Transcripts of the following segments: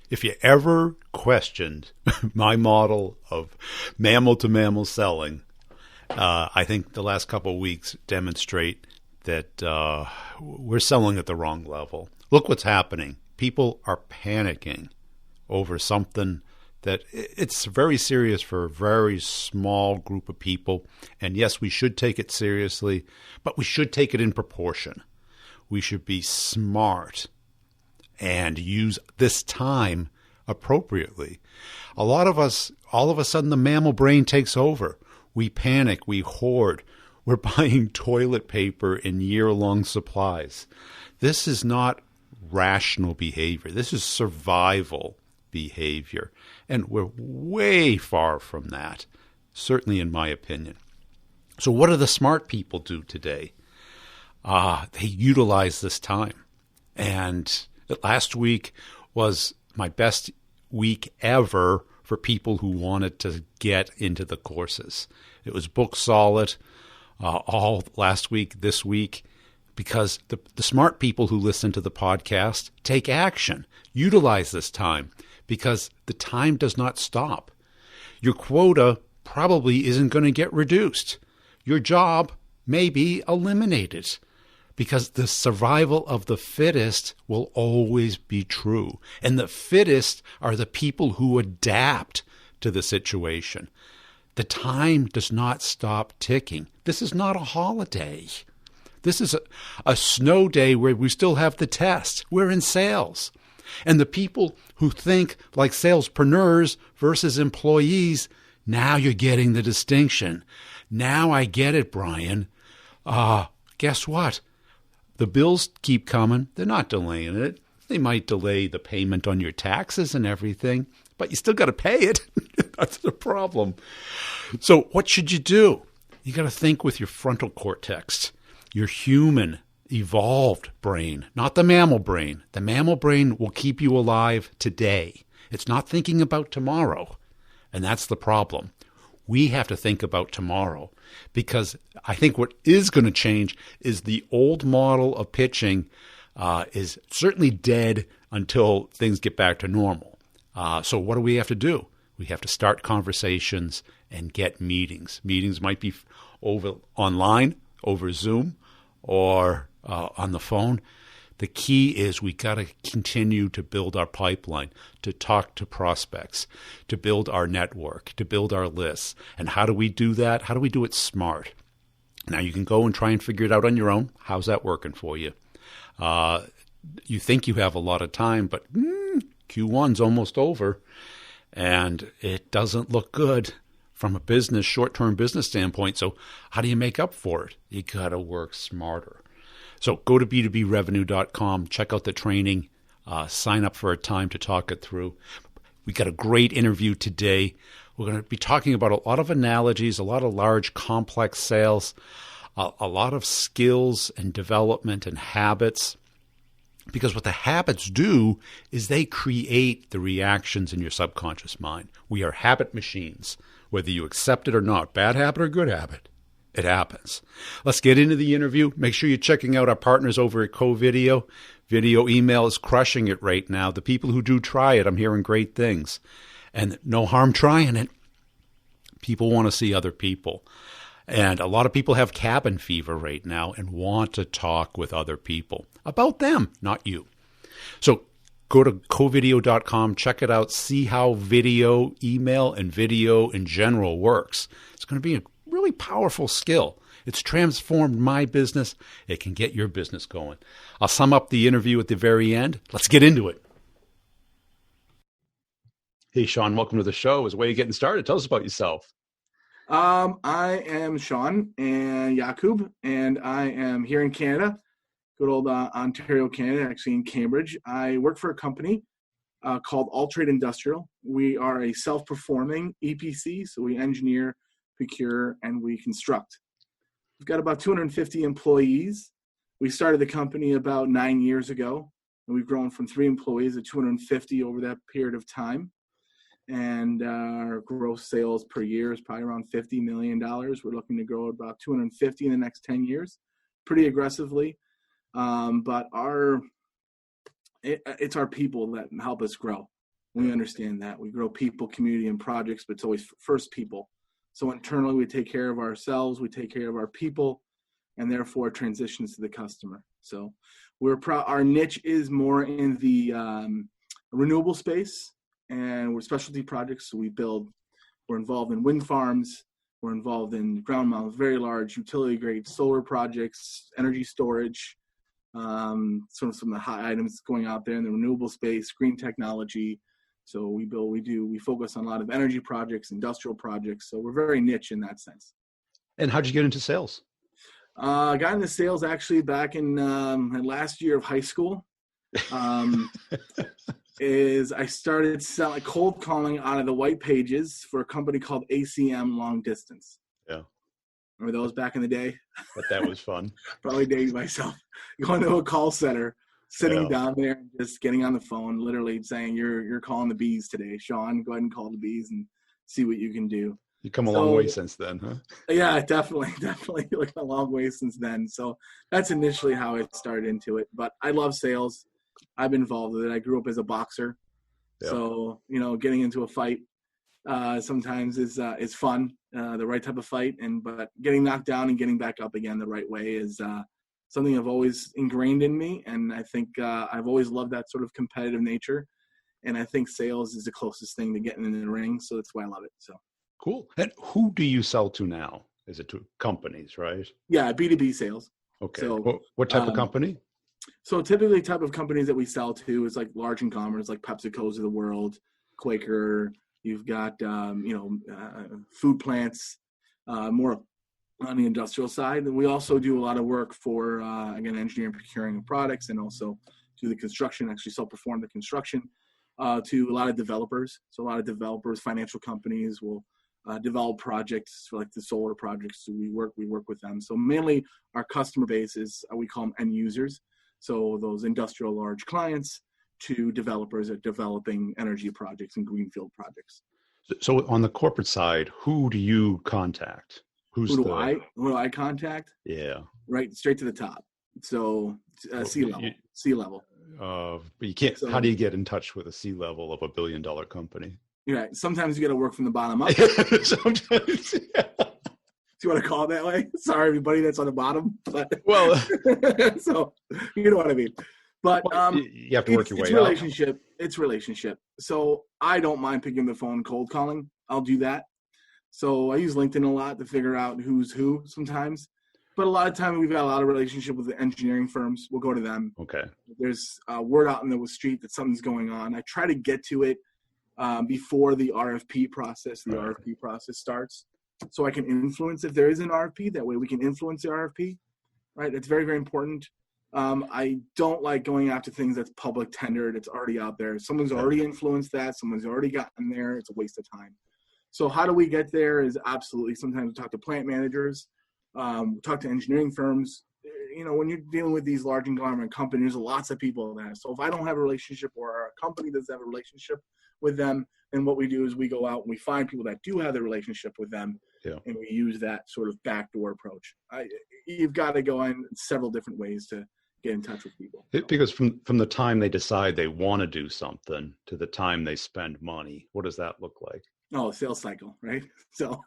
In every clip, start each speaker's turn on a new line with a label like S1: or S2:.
S1: If you ever questioned my model of mammal to mammal selling, I think the last couple of weeks demonstrate that we're selling at the wrong level. Look what's happening. People are panicking over something that it's very serious for a very small group of people. And yes, we should take it seriously, but we should take it in proportion. We should be smart and use this time appropriately. A lot of us, all of a sudden, the mammal brain takes over. We panic, we hoard. We're buying toilet paper in year-long supplies. This is not rational behavior. This is survival behavior. And we're way far from that, certainly in my opinion. So what do the smart people do today? They utilize this time. And last week was my best week ever for people who wanted to get into the courses. It was book solid all last week, this week, because the smart people who listen to the podcast take action, utilize this time, because the time does not stop. Your quota probably isn't going to get reduced. Your job may be eliminated, because the survival of the fittest will always be true. And the fittest are the people who adapt to the situation. The time does not stop ticking. This is not a holiday. This is a snow day where we still have the test. We're in sales. And the people who think like salespreneurs versus employees, now you're getting the distinction. Now I get it, Brian. Guess what? The bills keep coming. They're not delaying it. They might delay the payment on your taxes and everything, but you still got to pay it. That's the problem. So what should you do? You got to think with your frontal cortex, your human, evolved brain, not the mammal brain. The mammal brain will keep you alive today. It's not thinking about tomorrow, and that's the problem. We have to think about tomorrow, because I think what is going to change is the old model of pitching is certainly dead until things get back to normal. So what do we have to do? We have to start conversations and get meetings. Meetings might be over online, over Zoom, or on the phone. The key is we got to continue to build our pipeline, to talk to prospects, to build our network, to build our lists. And how do we do that? How do we do it smart? Now, you can go and try and figure it out on your own. How's that working for you? You think you have a lot of time, but Q1's almost over, and it doesn't look good from a short-term business standpoint. So how do you make up for it? You got to work smarter. So go to b2brevenue.com, check out the training, sign up for a time to talk it through. We got a great interview today. We're going to be talking about a lot of analogies, a lot of large, complex sales, a lot of skills and development and habits. Because what the habits do is they create the reactions in your subconscious mind. We are habit machines, whether you accept it or not, bad habit or good habit. It happens. Let's get into the interview. Make sure you're checking out our partners over at Co-Video. Video email is crushing it right now. The people who do try it, I'm hearing great things. And no harm trying it. People want to see other people. And a lot of people have cabin fever right now and want to talk with other people about them, not you. So go to covideo.com, check it out, see how video, email, and video in general works. It's going to be a really powerful skill. It's transformed my business. It can get your business going. I'll sum up the interview at the very end. Let's get into it. Hey, Sean, welcome to the show. As a way of getting started, tell us about yourself.
S2: I am Sean and Jakub, and I am here in Canada, good old Ontario, Canada, actually in Cambridge. I work for a company called All Trade Industrial. We are a self-performing EPC, so we engineer, procure, and we construct. We've got about 250 employees. We started the company about 9 years ago, and we've grown from 3 employees to 250 over that period of time. And our gross sales per year is probably around $50 million. We're looking to grow about 250 in the next 10 years, pretty aggressively. But it's our people that help us grow. We understand that. We grow people, community, and projects, but it's always first people. So internally, we take care of ourselves, we take care of our people, and therefore transitions to the customer. So our niche is more in the renewable space, and we're specialty projects. So we're involved in wind farms, we're involved in ground mount, very large utility grade solar projects, energy storage, some of the hot items going out there in the renewable space, green technology. So we focus on a lot of energy projects, industrial projects. So we're very niche in that sense.
S1: And how'd you get into sales?
S2: I got into sales actually back in last year of high school. I started selling cold calling out of the white pages for a company called ACM Long Distance.
S1: Yeah.
S2: Remember those back in the day?
S1: But that was fun.
S2: Probably dating myself. Going to a call center, sitting down there and just getting on the phone, literally saying, you're calling the bees today. Sean, go ahead and call the bees and see what you can do.
S1: You come a long way since then, huh?
S2: Yeah, definitely. Like a long way since then. So that's initially how I started into it. But I love sales. I've been involved with it. I grew up as a boxer. Yep. So, getting into a fight sometimes is fun, the right type of fight. But getting knocked down and getting back up again the right way is something I've always ingrained in me. And I think I've always loved that sort of competitive nature. And I think sales is the closest thing to getting in the ring. So that's why I love it. So
S1: cool. And who do you sell to now? Is it to companies, right?
S2: Yeah, B2B sales.
S1: Okay.
S2: So,
S1: what type of company?
S2: So typically type of companies that we sell to is like large conglomerates like PepsiCo's of the world, Quaker. You've got, food plants, more on the industrial side. And we also do a lot of work for, again, engineering, procuring of products, and also do the construction, actually self-perform the construction to a lot of developers. So a lot of developers, financial companies will develop projects for like the solar projects. So we work with them. So mainly our customer base is, we call them end users. So those industrial large clients to developers at developing energy projects and greenfield projects.
S1: So on the corporate side, who do you contact? Who do
S2: I contact?
S1: Yeah.
S2: Right, straight to the top. So C-level.
S1: But you can't. So, how do you get in touch with a C-level of $1 billion company?
S2: Yeah, sometimes you got to work from the bottom up.
S1: Sometimes, yeah.
S2: Do you want to call it that way? Sorry, everybody that's on the bottom. But
S1: well,
S2: so you know what I mean. But
S1: you have to work your way
S2: up. It's relationship. So I don't mind picking the phone, cold calling. I'll do that. So I use LinkedIn a lot to figure out who's who sometimes. But a lot of time we've got a lot of relationship with the engineering firms. We'll go to them.
S1: Okay.
S2: There's word out in the street that something's going on. I try to get to it before the RFP process. The RFP process starts, so I can influence if there is an RFP. That way we can influence the RFP. Right. It's very, very important. I don't like going after things that's public tendered. It's already out there. Someone's already influenced that. Someone's already gotten there. It's a waste of time. So how do we get there is absolutely. Sometimes we talk to plant managers. Talk to engineering firms. When you're dealing with these large conglomerate companies, there's lots of people in that. So if I don't have a relationship or a company doesn't have a relationship with them, then what we do is we go out and we find people that do have the relationship with them, and we use that sort of backdoor approach. You've got to go in several different ways to get in touch with people.
S1: Because from the time they decide they want to do something to the time they spend money, what does that look like?
S2: Oh, sales cycle, right? So,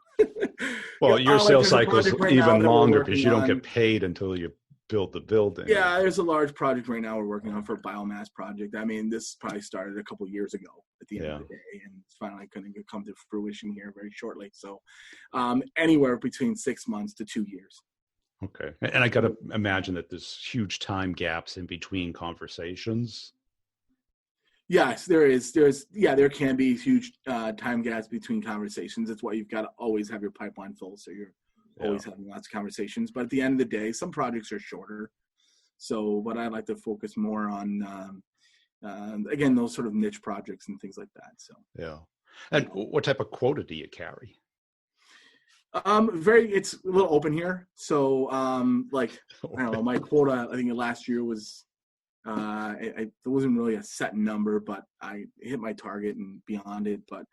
S1: well, your sales cycle is even longer because you don't get paid until you build the building.
S2: Yeah, there's a large project right now we're working on for a biomass project. I mean, this probably started a couple of years ago at the end of the day, and it's finally going to come to fruition here very shortly. So, anywhere between 6 months to 2 years.
S1: Okay, and I got to imagine that there's huge time gaps in between conversations.
S2: Yes, there is. There can be huge time gaps between conversations. That's why you've got to always have your pipeline full, so you're always having lots of conversations. But at the end of the day, some projects are shorter. So, but I like to focus more on, again, those sort of niche projects and things like that. So,
S1: yeah. And what type of quota do you carry?
S2: It's a little open here. So, I don't know, my quota, I think last year was. It wasn't really a set number, but I hit my target and beyond it. But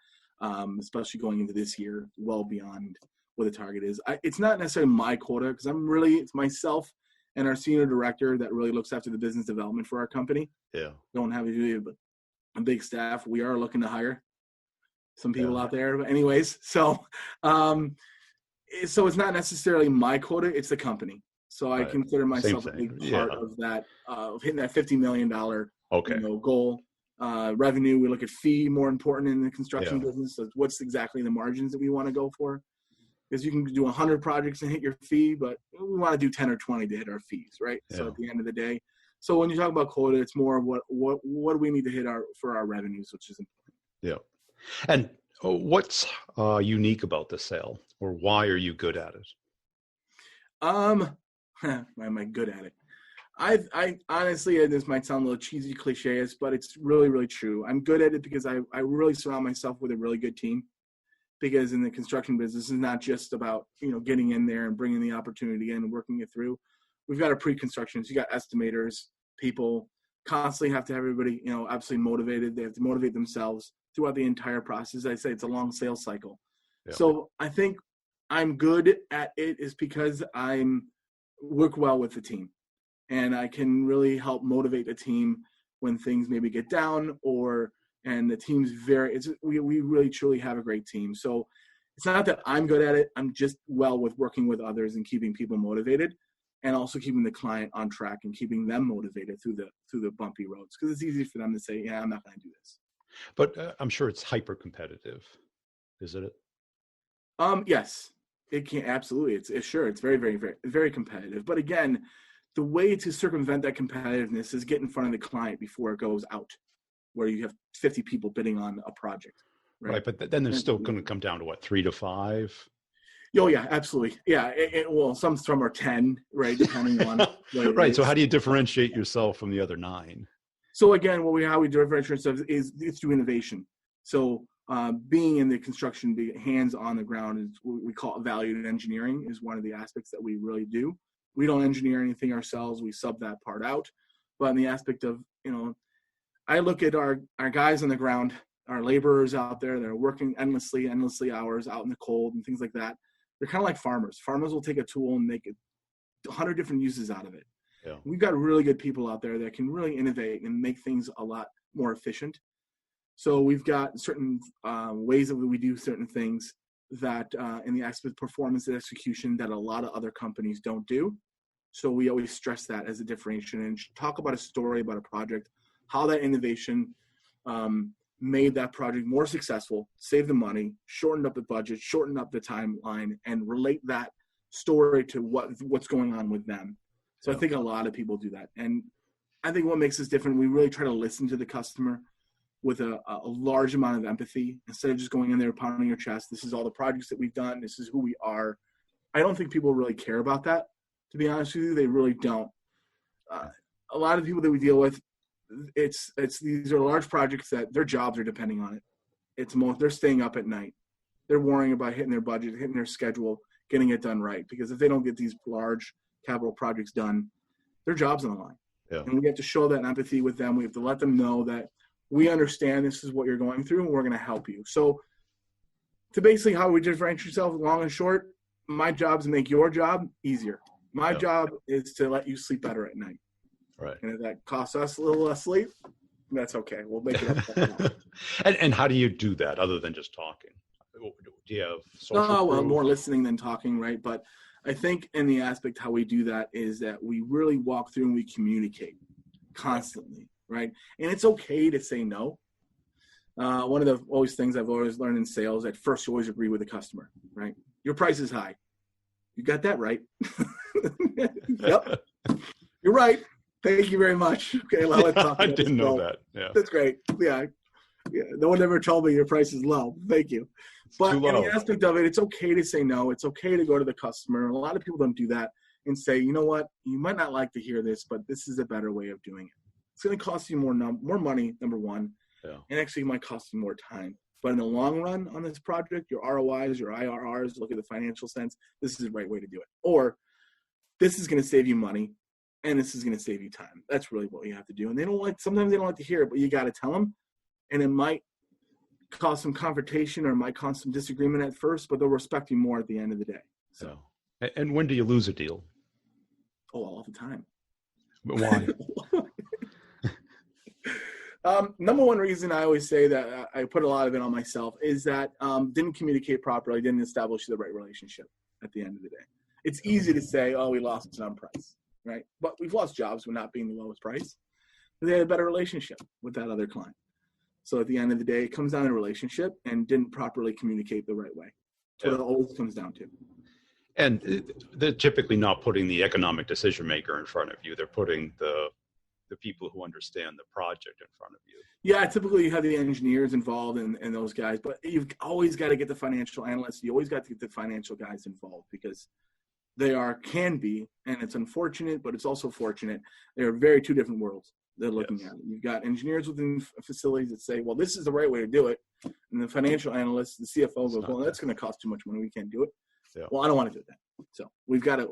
S2: especially going into this year, well beyond what the target is. It's not necessarily my quota because it's myself and our senior director that really looks after the business development for our company.
S1: Yeah,
S2: Don't have to do it, but a big staff. We are looking to hire some people out there. But anyways, so it's not necessarily my quota, it's the company. So I consider myself a big part of that, of hitting that $50 million goal. Revenue, we look at fee, more important in the construction business. So what's exactly the margins that we want to go for? Because you can do 100 projects and hit your fee, but we want to do 10 or 20 to hit our fees, right? Yeah. So at the end of the day, so when you talk about quota, it's more of what do we need to hit for our revenues, which is important.
S1: Yeah. And what's unique about the sale, or why are you good at it?
S2: Why am I good at it? I honestly, this might sound a little cheesy, cliché, but it's really, really true. I'm good at it because I really surround myself with a really good team. Because in the construction business, it's not just about, getting in there and bringing the opportunity in and working it through. We've got a pre-construction. So you got estimators, people constantly have to have everybody, absolutely motivated. They have to motivate themselves throughout the entire process. I say it's a long sales cycle. Yeah. So I think I'm good at it is because work well with the team, and I can really help motivate the team when things maybe get down and the team's we really truly have a great team. So it's not that I'm good at it. I'm just well with working with others and keeping people motivated, and also keeping the client on track and keeping them motivated through the bumpy roads. Because it's easy for them to say, yeah, I'm not going to do this.
S1: But I'm sure it's hyper competitive, isn't it?
S2: Yes, it can. Absolutely. It's very, very, very, very competitive. But again, the way to circumvent that competitiveness is get in front of the client before it goes out, where you have 50 people bidding on a project.
S1: Right. But then there's still going to come down to 3 to 5?
S2: Oh, yeah, absolutely. Yeah. Well, some are 10, right, depending on what it
S1: right.
S2: is.
S1: So how do you differentiate yourself from the other 9?
S2: So again, how we differentiate ourselves is through innovation. So being in the construction, being hands on the ground, is what we call valued engineering, is one of the aspects that we really do. We don't engineer anything ourselves. We sub that part out. But in the aspect of, I look at our guys on the ground, our laborers out there that are working endlessly hours out in the cold and things like that. They're kind of like farmers. Farmers will take a tool and make 100 different uses out of it. Yeah. We've got really good people out there that can really innovate and make things a lot more efficient. So we've got certain ways that we do certain things that in the aspect of performance and execution that a lot of other companies don't do. So we always stress that as a differentiation and talk about a story about a project, how that innovation made that project more successful, saved the money, shortened up the budget, shortened up the timeline, and relate that story to what's going on with them. So I think a lot of people do that. And I think what makes us different, we really try to listen to the customer with a large amount of empathy instead of just going in there pounding your chest. This is all the projects that we've done. This is who we are. I don't think people really care about that, to be honest with you. They really don't. A lot of people that we deal with, these are large projects that their jobs are depending on it. They're staying up at night. They're worrying about hitting their budget, hitting their schedule, getting it done right. Because if they don't get these large capital projects done, their job's on the line. Yeah. And we have to show that empathy with them. We have to let them know that we understand this is what you're going through and we're going to help you. So to basically how we differentiate yourself, long and short, my job is to make your job easier. My job is to let you sleep better at night.
S1: Right.
S2: And if that costs us a little less sleep, that's okay. We'll make it up.
S1: And how do you do that other than just talking? Do you have social proof?
S2: More listening than talking, right? But I think in the aspect how we do that is that we really walk through and we communicate constantly, right? And it's okay to say no. One of the things I've always learned in sales, at first you always agree with the customer, right? Your price is high. You got that right. Yep. You're right. Thank you very much. Okay, well, let's talk.
S1: I didn't know that. Yeah.
S2: That's great. Yeah. No one ever told me your price is low. Thank you. But in the aspect of it, it's okay to say no. It's okay to go to the customer. A lot of people don't do that and say, you know what, you might not like to hear this, but this is a better way of doing it. It's going to cost you more money, number one, and actually it might cost you more time. But in the long run on this project, your ROIs, your IRRs, look at the financial sense, this is the right way to do it. Or this is going to save you money, and this is going to save you time. That's really what you have to do. And sometimes they don't like to hear it, but you got to tell them. And it might cause some confrontation or it might cause some disagreement at first, but they'll respect you more at the end of the day. So.
S1: And when do you lose a deal?
S2: Oh, all the time.
S1: But why?
S2: Number one reason I always say that I put a lot of it on myself is that didn't communicate properly, didn't establish the right relationship at the end of the day. It's easy to say, oh, we lost on price, right? But we've lost jobs with not being the lowest price. They had a better relationship with that other client. So at the end of the day, it comes down to relationship and didn't properly communicate the right way. So it always comes down to.
S1: And they're typically not putting the economic decision maker in front of you. They're putting the people who understand the project in front of you.
S2: Yeah, typically you have the engineers involved and those guys, but you've always got to get the financial analysts. You always got to get the financial guys involved because they can be, and it's unfortunate, but it's also fortunate. They're very two different worlds they're looking at. You've got engineers within facilities that say, well, this is the right way to do it. And the financial analyst, the CFO goes, well, that's going to cost too much money. We can't do it. Yeah. Well, I don't want to do that. So we've got to,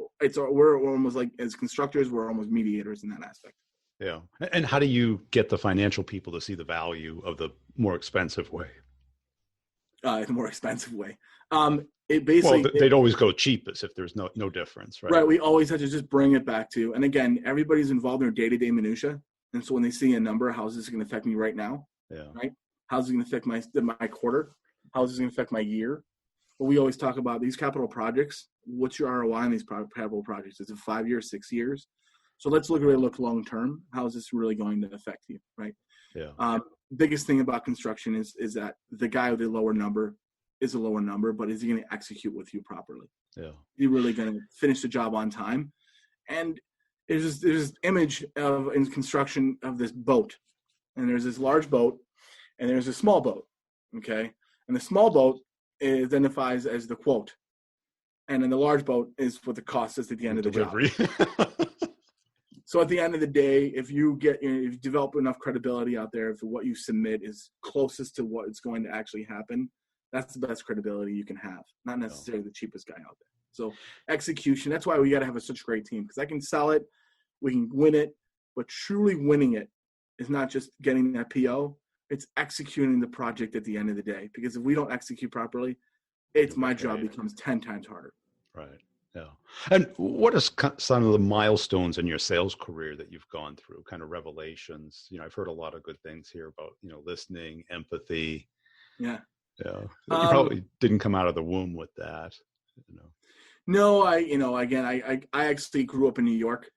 S2: we're almost like, as constructors, we're almost mediators in that aspect.
S1: Yeah. And how do you get the financial people to see the value of the more expensive way?
S2: The more expensive way. It basically,
S1: they'd always go cheapest if there's no difference, right?
S2: Right. We always have to just bring it back to, and again, everybody's involved in their day-to-day minutia. And so when they see a number, how's this going to affect me right now? Yeah. Right. How's it going to affect my quarter? How's this going to affect my year? But we always talk about these capital projects. What's your ROI on these capital projects? Is it 5 years, 6 years? So let's look long term. How is this really going to affect you, right? Yeah. Biggest thing about construction is that the guy with the lower number is a lower number, but is he going to execute with you properly? Yeah. You're really going to finish the job on time. And there's this image in construction of this boat, and there's this large boat, and there's a small boat. Okay, and the small boat identifies as the quote, and then the large boat is what the cost is at the end of the delivery. Job. So at the end of the day, if you develop enough credibility out there, if what you submit is closest to what is going to actually happen, that's the best credibility you can have, not necessarily the cheapest guy out there. So execution, that's why we got to have such a great team, because I can sell it, we can win it, but truly winning it is not just getting that PO, it's executing the project at the end of the day. Because if we don't execute properly, my job becomes 10 times harder.
S1: Right. Yeah. And what are some of the milestones in your sales career that you've gone through, kind of revelations? I've heard a lot of good things here about, listening, empathy. Yeah. Yeah. You probably didn't come out of the womb with that.
S2: No, I actually grew up in New York.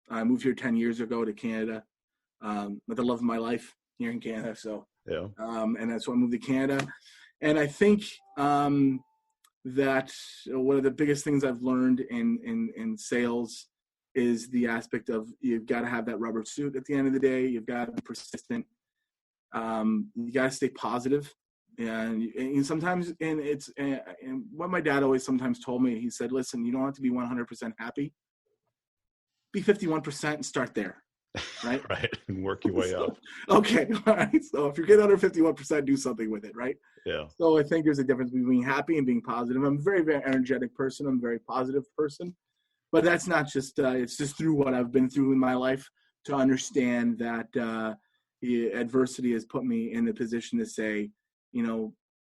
S2: I moved here 10 years ago to Canada, with the love of my life here in Canada. So, yeah. And that's why I moved to Canada. And I think, that one of the biggest things I've learned in sales is the aspect of you've got to have that rubber suit at the end of the day. You've got to be persistent. You got to stay positive. And sometimes, and what my dad always sometimes told me, he said, listen, you don't have to be 100% happy. Be 51% and start there. Right.
S1: Right. And work your way up.
S2: Okay. All right. So if you're getting under 51%, do something with it. Right. Yeah. So I think there's a difference between being happy and being positive. I'm a very, very energetic person. I'm a very positive person, but that's not just, it's just through what I've been through in my life to understand that adversity has put me in the position to say,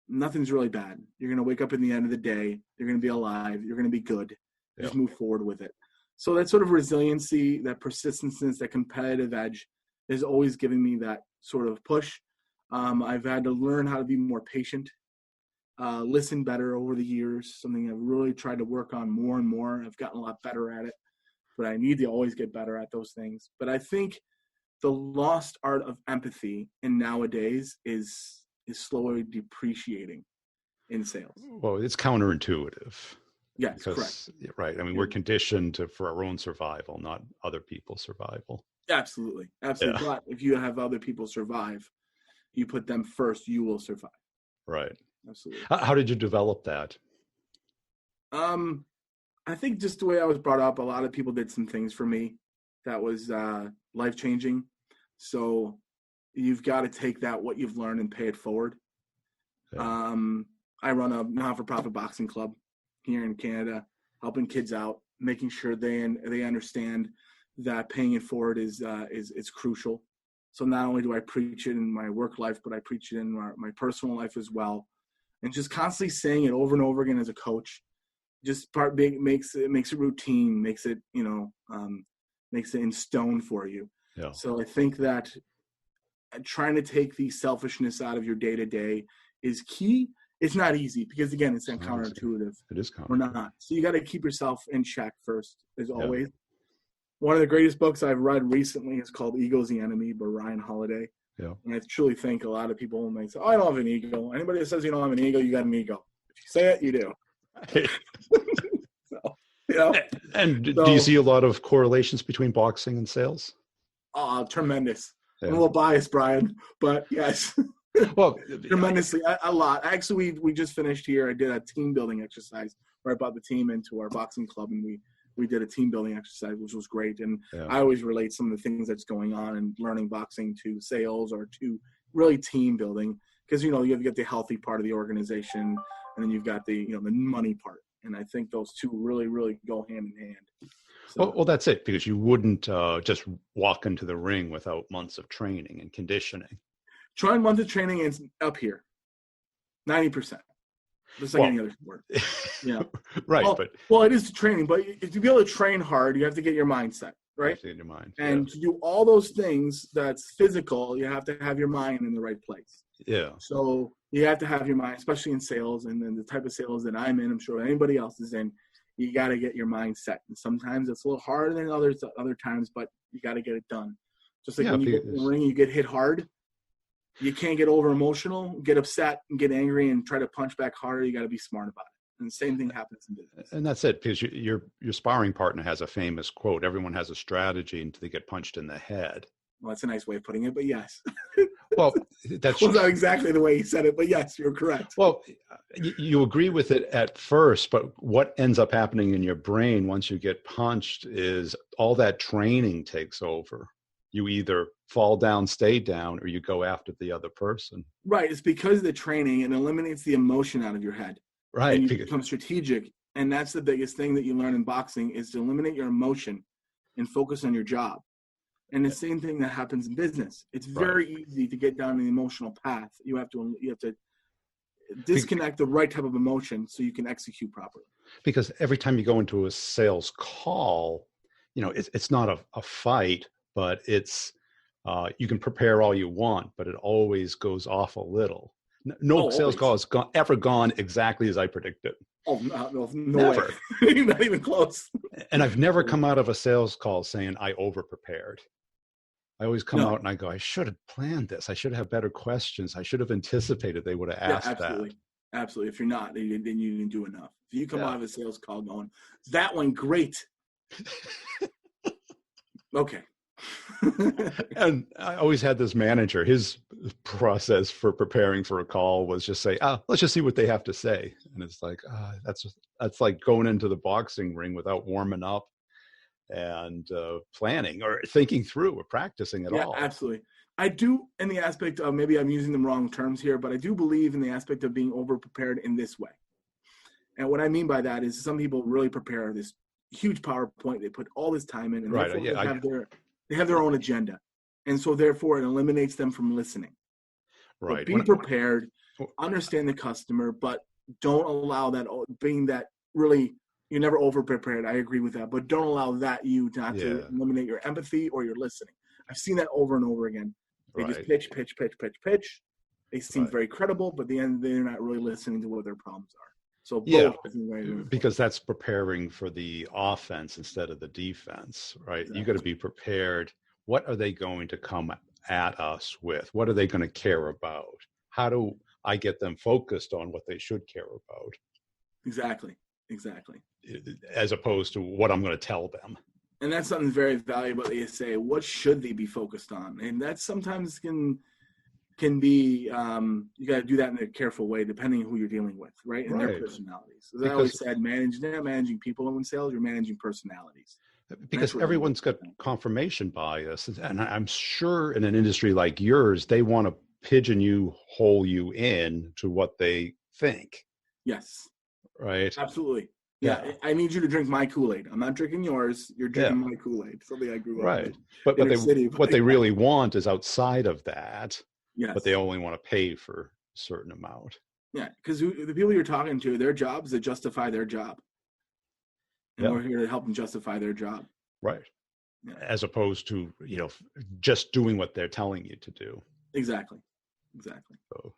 S2: nothing's really bad. You're going to wake up in the end of the day. You're going to be alive. You're going to be good. Just move forward with it. So that sort of resiliency, that persistency, that competitive edge is always giving me that sort of push. I've had to learn how to be more patient, listen better over the years, something I've really tried to work on more and more. I've gotten a lot better at it, but I need to always get better at those things. But I think the lost art of empathy in nowadays is slowly depreciating in sales.
S1: Well, it's counterintuitive.
S2: Yes, correct.
S1: Right. I mean, we're conditioned for our own survival, not other people's survival.
S2: Absolutely. Absolutely. Yeah. But if you have other people survive, you put them first, you will survive.
S1: Right.
S2: Absolutely.
S1: How did you develop that?
S2: I think just the way I was brought up, a lot of people did some things for me that was life-changing. So you've got to take what you've learned and pay it forward. Yeah. I run a not-for-profit boxing club here in Canada, helping kids out, making sure they understand that paying it forward is crucial. So not only do I preach it in my work life, but I preach it in my personal life as well. And just constantly saying it over and over again as a coach, just makes it routine, makes it in stone for you. Yeah. So I think that trying to take the selfishness out of your day to day is key. It's not easy because again, it's counterintuitive.
S1: It is
S2: We're
S1: counterintuitive.
S2: not. So you got to keep yourself in check first, as
S1: Yeah.
S2: always. One of the greatest books I've read recently is called Ego's the Enemy by Ryan Holiday.
S1: Yeah.
S2: And I truly think a lot of people may say, oh, I don't have an ego. Anybody that says you don't have an ego, you got an ego. If you say it, you do. So, you know?
S1: And do you see a lot of correlations between boxing and sales?
S2: Tremendous.
S1: Yeah.
S2: I'm a little biased, Brian, but yes.
S1: Well,
S2: tremendously, a lot. Actually, we just finished here. I did a team building exercise where I brought the team into our boxing club, and we did a team building exercise, which was great. And I always relate some of the things that's going on in learning boxing to sales or to really team building, because you've got the healthy part of the organization, and then you've got the the money part, and I think those two really, really go hand in hand. So,
S1: well, that's it, because you wouldn't just walk into the ring without months of training and conditioning.
S2: Trying months of training is up here, 90%. Just like any other sport. Yeah.
S1: Right.
S2: Well, it is training, but to be able to train hard, you have to get your mindset, right?
S1: You have to get your mind.
S2: And to do all those things that's physical, you have to have your mind in the right place.
S1: Yeah.
S2: So you have to have your mind, especially in sales, and then the type of sales that I'm in, I'm sure anybody else is in, you got to get your mind set. And sometimes it's a little harder than other times, but you got to get it done. Just like when you get in the ring, you get hit hard. You can't get over emotional, get upset, and get angry and try to punch back harder. You got to be smart about it. And the same thing happens in business.
S1: And that's it, because your sparring partner has a famous quote: "Everyone has a strategy until they get punched in the head."
S2: Well, that's a nice way of putting it, but yes.
S1: Well, that's
S2: not exactly the way he said it, but yes, you're correct.
S1: Well, you agree with it at first, but what ends up happening in your brain once you get punched is all that training takes over. You either fall down, stay down, or you go after the other person.
S2: Right. It's because of the training, it eliminates the emotion out of your head.
S1: Right.
S2: And you become strategic. And that's the biggest thing that you learn in boxing is to eliminate your emotion and focus on your job. And the same thing that happens in business. It's very easy to get down the emotional path. You have to disconnect the right type of emotion so you can execute properly. Because
S1: every time you go into a sales call, it's not a fight. But it's you can prepare all you want, but it always goes off a little. No sales call has ever gone exactly as I predicted.
S2: Oh, no never. Way. Not even close.
S1: And I've never come out of a sales call saying I over-prepared. I always come out and I go, I should have planned this. I should have better questions. I should have anticipated they would have asked
S2: absolutely.
S1: that.
S2: Absolutely. If you're not, then you didn't do enough. If you come out of a sales call going, that went great. Okay.
S1: And I always had this manager, his process for preparing for a call was just say, let's just see what they have to say. And it's like, that's like going into the boxing ring without warming up and planning or thinking through or practicing at all.
S2: Yeah, absolutely. I do, in the aspect of, maybe I'm using the wrong terms here, but I do believe in the aspect of being over-prepared in this way. And what I mean by that is some people really prepare this huge PowerPoint. They put all this time in, and they have their own agenda. And so, therefore, it eliminates them from listening.
S1: Right.
S2: But be prepared, understand the customer, but don't allow that being that really – you're never over-prepared. I agree with that. But don't allow that to eliminate your empathy or your listening. I've seen that over and over again. They just pitch. They seem very credible, but at the end, they're not really listening to what their problems are. So
S1: because that's preparing for the offense instead of the defense, right? Exactly. You got to be prepared. What are they going to come at us with? What are they going to care about? How do I get them focused on what they should care about?
S2: Exactly.
S1: As opposed to what I'm going to tell them.
S2: And that's something very valuable. They say, what should they be focused on? And that sometimes can be, you got to do that in a careful way, depending on who you're dealing with, right? And their personalities. As I always said, you're not managing people in sales, you're managing personalities.
S1: Because everyone's got confirmation bias. And I'm sure in an industry like yours, they want to pigeonhole you in to what they think.
S2: Yes.
S1: Right.
S2: Absolutely. Yeah. I need you to drink my Kool-Aid. I'm not drinking yours. You're drinking my Kool-Aid. Something I grew up with.
S1: But what they really want is outside of that. Yes. But they only want to pay for a certain amount.
S2: Yeah. Because the people you're talking to, their job is to justify their job. And we're here to help them justify their job.
S1: Right. Yeah. As opposed to, just doing what they're telling you to do.
S2: Exactly.
S1: So.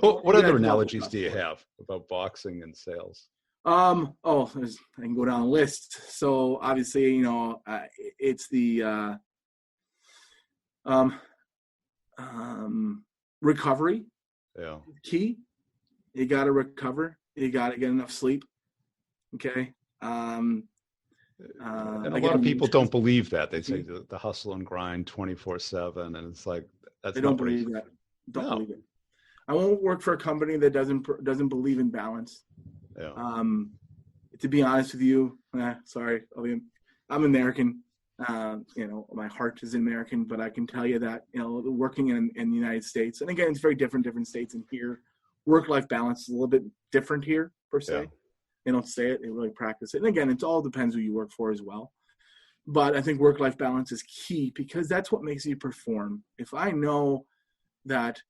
S1: Well, what
S2: You gotta
S1: other
S2: develop
S1: analogies
S2: trust
S1: do you
S2: for it.
S1: have about boxing and sales?
S2: I can go down a list. So obviously, it's the um, recovery
S1: Yeah.
S2: key. You got to recover. You got to get enough sleep. Okay.
S1: And a lot of
S2: Again,
S1: people don't believe that. They say the hustle and grind 24/7, and it's like
S2: they
S1: that's
S2: don't
S1: not what it's.
S2: believe that. Don't
S1: No.
S2: believe it. I won't work for a company that doesn't believe in balance.
S1: Yeah.
S2: To be honest with you, sorry, I'm American. My heart is American, but I can tell you that, working in the United States, and again, it's very different states in here. Work-life balance is a little bit different here, per se.
S1: Yeah.
S2: They don't say it, they really practice it. And again, it all depends who you work for as well. But I think work-life balance is key because that's what makes you perform. If I know that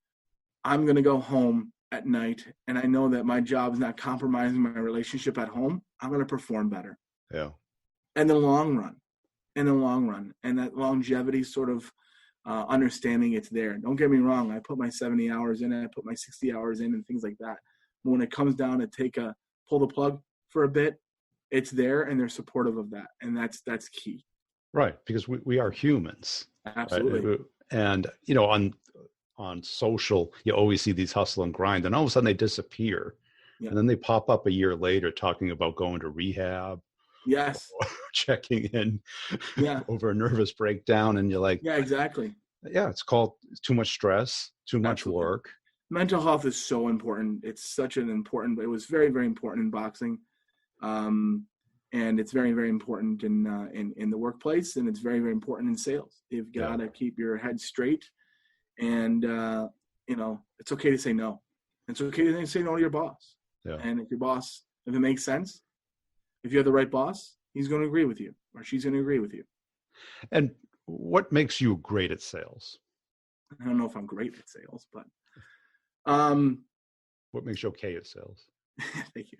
S2: I'm going to go home at night and I know that my job is not compromising my relationship at home, I'm going to perform better.
S1: Yeah.
S2: In the long run, and that longevity sort of understanding it's there. Don't get me wrong. I put my 70 hours in, and I put my 60 hours in and things like that. But when it comes down to pull the plug for a bit, it's there and they're supportive of that. And that's key.
S1: Right. Because we are humans.
S2: Absolutely.
S1: Right? And, on social, you always see these hustle and grind, and all of a sudden they disappear. Yeah. And then they pop up a year later talking about going to rehab.
S2: Yes.
S1: Checking in over a nervous breakdown. And you're like,
S2: yeah, exactly.
S1: Yeah, it's called too much stress, too much work.
S2: Mental health is so important. It's it was very, very important in boxing. And it's very, very important in the workplace, and it's very, very important in sales. You've got to keep your head straight, and it's okay to say no. It's okay to say no to your boss. Yeah. And if it makes sense, if you have the right boss, he's going to agree with you, or she's going to agree with you.
S1: And what makes you great at sales?
S2: I don't know if I'm great at sales, but
S1: what makes you okay at sales?
S2: Thank you.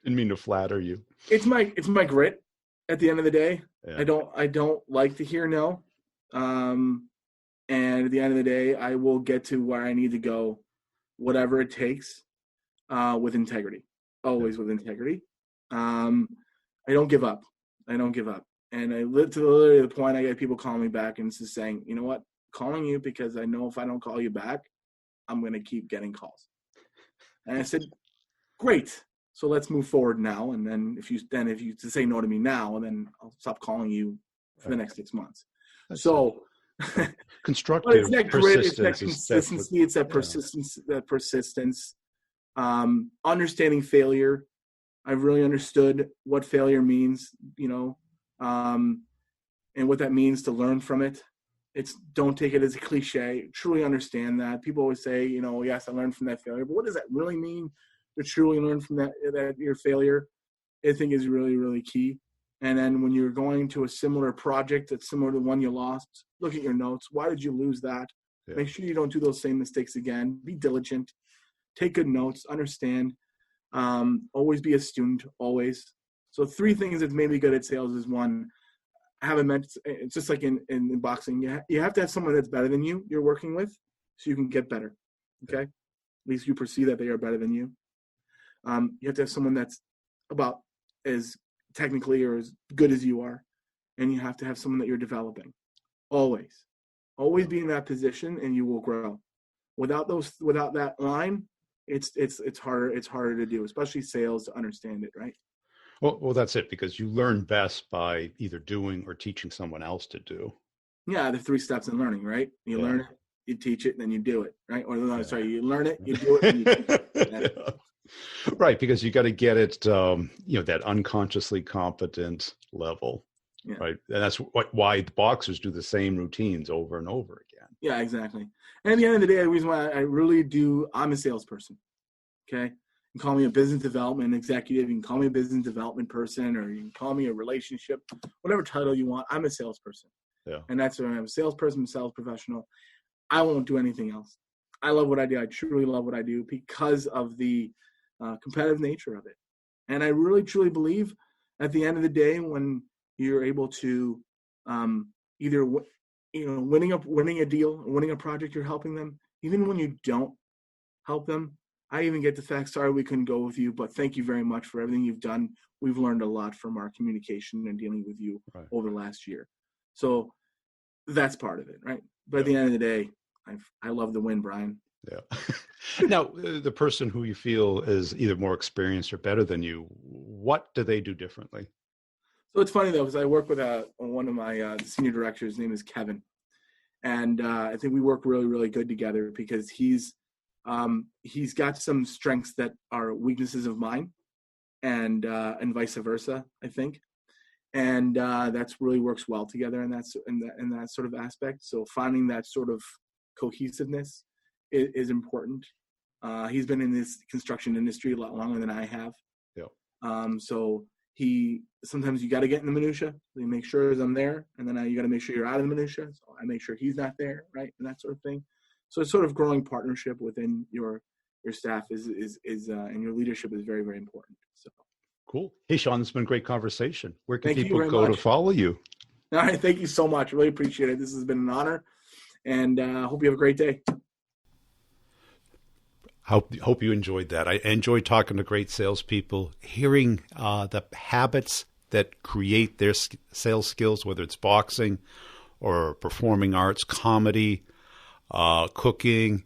S1: Didn't mean to flatter you.
S2: It's my grit at the end of the day. Yeah. I don't like to hear no. And at the end of the day, I will get to where I need to go, whatever it takes, with integrity. Always with integrity. I don't give up. And I live to literally the point I get people calling me back and just saying, you know what, calling you because I know if I don't call you back, I'm going to keep getting calls. And I said, great. So let's move forward now. And then if you say no to me now, then I'll stop calling you for the next 6 months. That's so
S1: constructive.
S2: It's that grit, it's that consistency, it's that persistence, understanding failure. I've really understood what failure means, and what that means to learn from it. Don't take it as a cliche. Truly understand that. People always say, yes, I learned from that failure, but what does that really mean to truly learn from that your failure? I think is really, really key. And then when you're going to a similar project that's similar to the one you lost, look at your notes. Why did you lose that? Yeah. Make sure you don't do those same mistakes again. Be diligent. Take good notes. Understand. Always be a student. Always. So 3 things that's made me good at sales is 1, it's just like in boxing. You have to have someone that's better than you're working with so you can get better. Okay? At least you perceive that they are better than you. You have to have someone that's about as technically or as good as you are, and you have to have someone that you're developing. Always be in that position, and you will grow. Without that line, it's harder to do, especially sales, to understand it, right?
S1: Well, that's it, because you learn best by either doing or teaching someone else to do.
S2: Yeah, the 3 steps in learning, right? You learn it, you teach it, and then you do it, right? Or you learn it, you do it, and you teach it.
S1: Yeah. Right, because you got to get it, that unconsciously competent level, right? And that's why the boxers do the same routines over and over again.
S2: Yeah, exactly. And at the end of the day, the reason why I'm a salesperson. Okay, you can call me a business development executive, you can call me a business development person, or you can call me a relationship, whatever title you want. I'm a salesperson. Yeah, and that's what I'm a salesperson, sales professional. I won't do anything else. I love what I do. I truly love what I do because of the competitive nature of it. And I really, truly believe at the end of the day, when you're able to either winning a deal, winning a project, you're helping them. Even when you don't help them, I even get the fact, sorry, we couldn't go with you, but thank you very much for everything you've done. We've learned a lot from our communication and dealing with you over the last year. So that's part of it, right? But at the end of the day, I love the win, Brian.
S1: Yeah. Now, the person who you feel is either more experienced or better than you, what do they do differently?
S2: So it's funny, though, because I work with one of my senior directors. His name is Kevin. And I think we work really, really good together because he's got some strengths that are weaknesses of mine and vice versa, I think. And that's really works well together in that sort of aspect. So finding that sort of cohesiveness is important. He's been in this construction industry a lot longer than I have. Yeah. So sometimes you got to get in the minutia. You make sure I'm there, and then you got to make sure you're out of the minutia. So I make sure he's not there, right, and that sort of thing. So it's sort of growing partnership within your staff is and your leadership is very, very important. So.
S1: Cool. Hey, Sean, this has been a great conversation. Where can
S2: Thank
S1: people go to follow you?
S2: All right. Thank you so much. Really appreciate it. This has been an honor, and hope you have a great day.
S1: Hope you enjoyed that. I enjoyed talking to great salespeople, hearing the habits that create their sales skills, whether it's boxing or performing arts, comedy, cooking,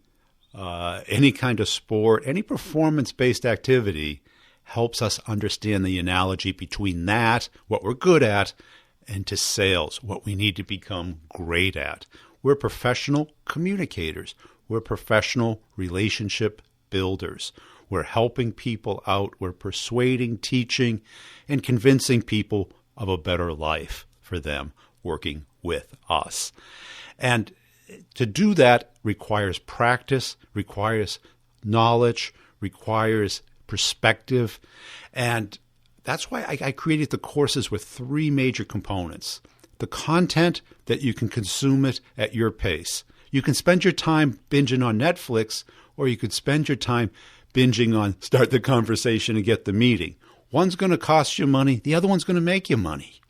S1: any kind of sport, any performance-based activity helps us understand the analogy between that, what we're good at, and to sales, what we need to become great at. We're professional communicators. We're professional relationship builders. We're helping people out. We're persuading, teaching, and convincing people of a better life for them working with us. And to do that requires practice, requires knowledge, requires perspective. And that's why I created the courses with three major components. The content that you can consume it at your pace. You can spend your time binging on Netflix, or you could spend your time binging on Start the Conversation and Get the Meeting. One's going to cost you money. The other one's going to make you money.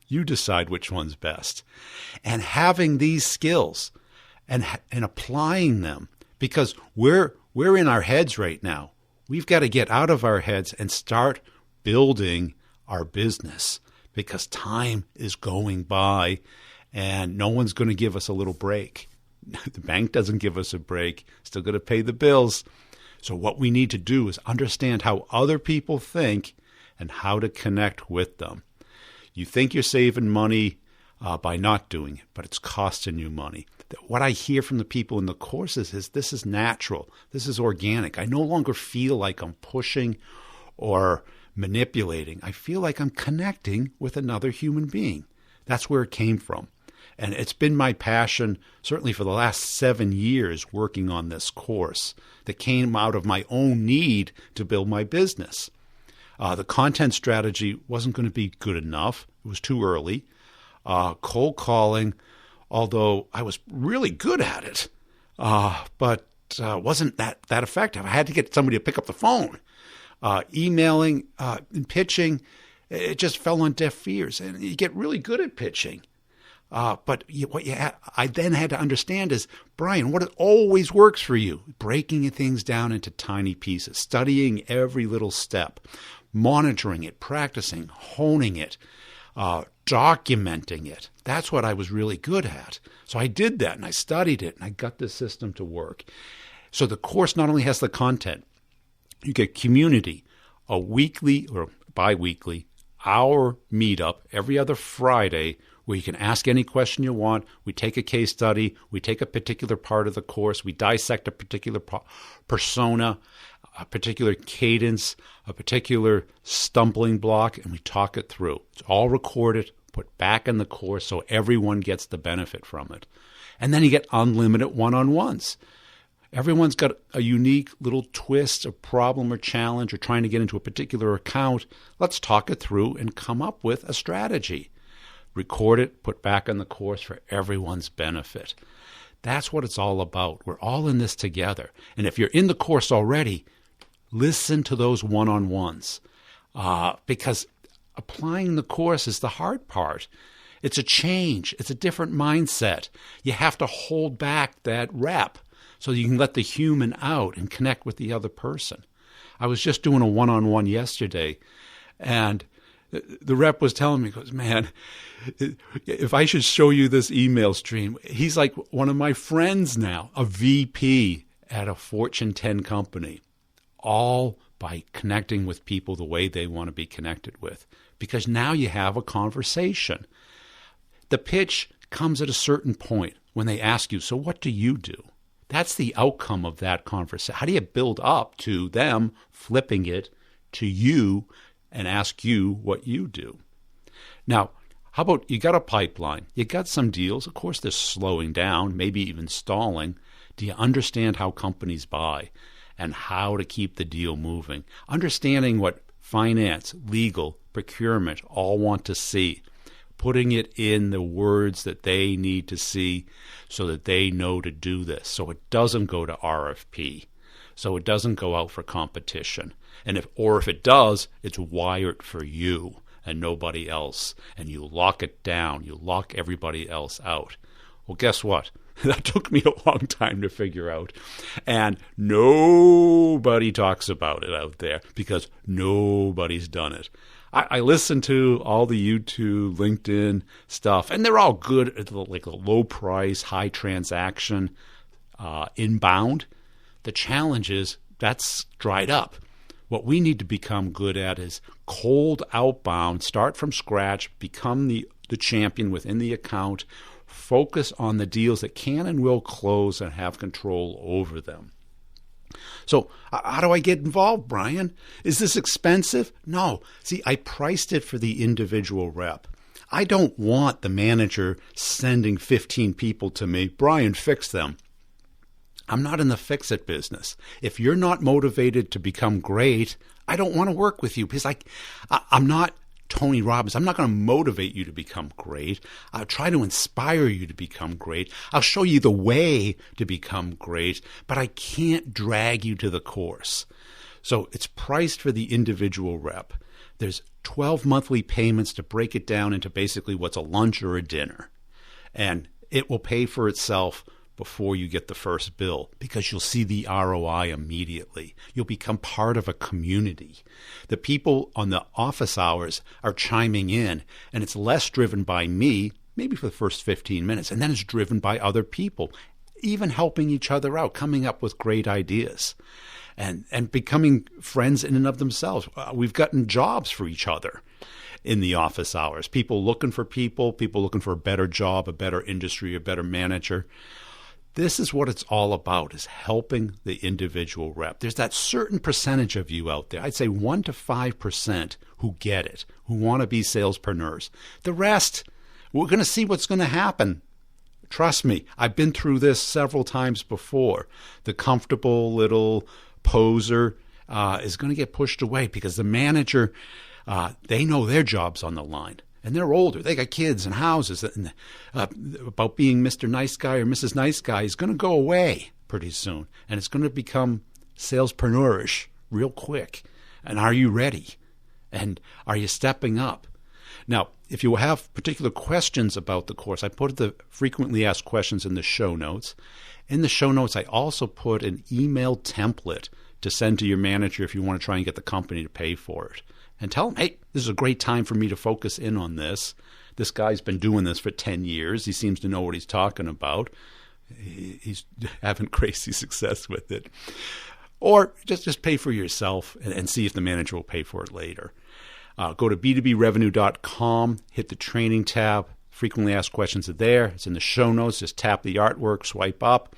S1: You decide which one's best. And having these skills and applying them, because we're in our heads right now. We've got to get out of our heads and start building our business because time is going by and no one's going to give us a little break. The bank doesn't give us a break. Still got to pay the bills. So what we need to do is understand how other people think and how to connect with them. You think you're saving money by not doing it, but it's costing you money. What I hear from the people in the courses is this is natural. This is organic. I no longer feel like I'm pushing or manipulating. I feel like I'm connecting with another human being. That's where it came from. And it's been my passion, certainly for the last 7 years, working on this course that came out of my own need to build my business. The content strategy wasn't going to be good enough. It was too early. Cold calling, although I was really good at it, but wasn't that effective. I had to get somebody to pick up the phone. Emailing and pitching, it just fell on deaf ears. And you get really good at pitching. But I then had to understand is, Brian, what always works for you? Breaking things down into tiny pieces, studying every little step, monitoring it, practicing, honing it, documenting it. That's what I was really good at. So I did that and I studied it and I got the system to work. So the course not only has the content, you get community, a weekly or bi-weekly hour meetup every other Friday where you can ask any question you want. We take a case study. We take a particular part of the course. We dissect a particular persona, a particular cadence, a particular stumbling block, and we talk it through. It's all recorded, put back in the course so everyone gets the benefit from it. And then you get unlimited one-on-ones. Everyone's got a unique little twist, a problem or challenge, or trying to get into a particular account. Let's talk it through and come up with a strategy. Record it, put back on the course for everyone's benefit. That's what it's all about. We're all in this together. And if you're in the course already, listen to those one-on-ones because applying the course is the hard part. It's a change. It's a different mindset. You have to hold back that rep so you can let the human out and connect with the other person. I was just doing a one-on-one yesterday, and the rep was telling me, goes, man, if I should show you this email stream, he's like one of my friends now, a VP at a Fortune 10 company, all by connecting with people the way they want to be connected with, because now you have a conversation. The pitch comes at a certain point when they ask you, so what do you do? That's the outcome of that conversation. How do you build up to them flipping it to you and ask you what you do? Now, how about you got a pipeline? You got some deals. Of course, they're slowing down, maybe even stalling. Do you understand how companies buy and how to keep the deal moving? Understanding what finance, legal, procurement all want to see. Putting it in the words that they need to see so that they know to do this, so it doesn't go to RFP, so it doesn't go out for competition. And if it does, it's wired for you and nobody else, and you lock it down, you lock everybody else out. Well, guess what? That took me a long time to figure out, and nobody talks about it out there because nobody's done it. I listen to all the YouTube, LinkedIn stuff, and they're all good at like a low price, high transaction, inbound. The challenge is that's dried up. What we need to become good at is cold outbound, start from scratch, become the champion within the account, focus on the deals that can and will close and have control over them. So how do I get involved, Brian? Is this expensive? No. See, I priced it for the individual rep. I don't want the manager sending 15 people to me, Brian, fix them. I'm not in the fix-it business. If you're not motivated to become great, I don't want to work with you because I'm not Tony Robbins. I'm not going to motivate you to become great. I'll try to inspire you to become great. I'll show you the way to become great, but I can't drag you to the course. So it's priced for the individual rep. There's 12 monthly payments to break it down into basically what's a lunch or a dinner. And it will pay for itself before you get the first bill because you'll see the ROI immediately. You'll become part of a community. The people on the office hours are chiming in, and it's less driven by me, maybe for the first 15 minutes, and then it's driven by other people, even helping each other out, coming up with great ideas, and becoming friends in and of themselves. We've gotten jobs for each other in the office hours. People looking for people looking for a better job, a better industry, a better manager. This is what it's all about, is helping the individual rep. There's that certain percentage of you out there, I'd say 1 to 5%, who get it, who want to be salespreneurs. The rest, we're going to see what's going to happen. Trust me, I've been through this several times before. The comfortable little poser is going to get pushed away because the manager, they know their job's on the line. And they're older. They got kids and houses. And, about being Mr. Nice Guy or Mrs. Nice Guy is going to go away pretty soon. And it's going to become salespreneurish real quick. And are you ready? And are you stepping up? Now, if you have particular questions about the course, I put the frequently asked questions in the show notes. In the show notes, I also put an email template to send to your manager if you want to try and get the company to pay for it. And tell them, hey, this is a great time for me to focus in on this. This guy's been doing this for 10 years. He seems to know what he's talking about. He's having crazy success with it. Or just pay for yourself and see if the manager will pay for it later. Go to b2brevenue.com, hit the training tab. Frequently asked questions are there. It's in the show notes. Just tap the artwork, swipe up.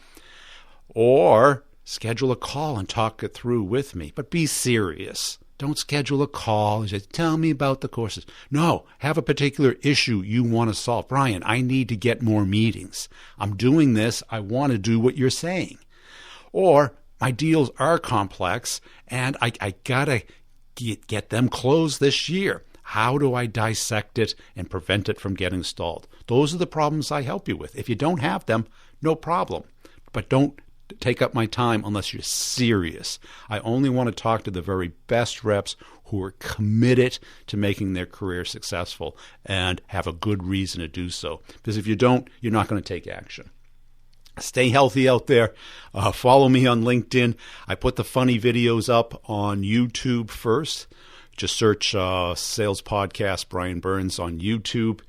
S1: Or schedule a call and talk it through with me. But be serious. Don't schedule a call and say, tell me about the courses. No, have a particular issue you want to solve. Brian, I need to get more meetings. I'm doing this. I want to do what you're saying. Or my deals are complex and I got to get them closed this year. How do I dissect it and prevent it from getting stalled? Those are the problems I help you with. If you don't have them, no problem. But don't take up my time unless you're serious. I only want to talk to the very best reps who are committed to making their career successful and have a good reason to do so. Because if you don't, you're not going to take action. Stay healthy out there. Follow me on LinkedIn. I put the funny videos up on YouTube first. Just search Sales Podcast Brian Burns on YouTube.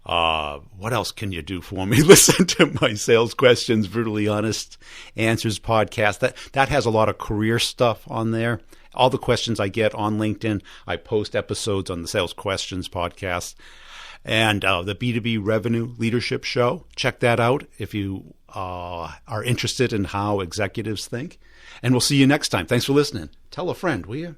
S1: What else can you do for me? Listen to my Sales Questions, Brutally Honest Answers podcast. That has a lot of career stuff on there. All the questions I get on LinkedIn, I post episodes on the Sales Questions podcast. And the B2B Revenue Leadership Show. Check that out if you are interested in how executives think. And we'll see you next time. Thanks for listening. Tell a friend, will you?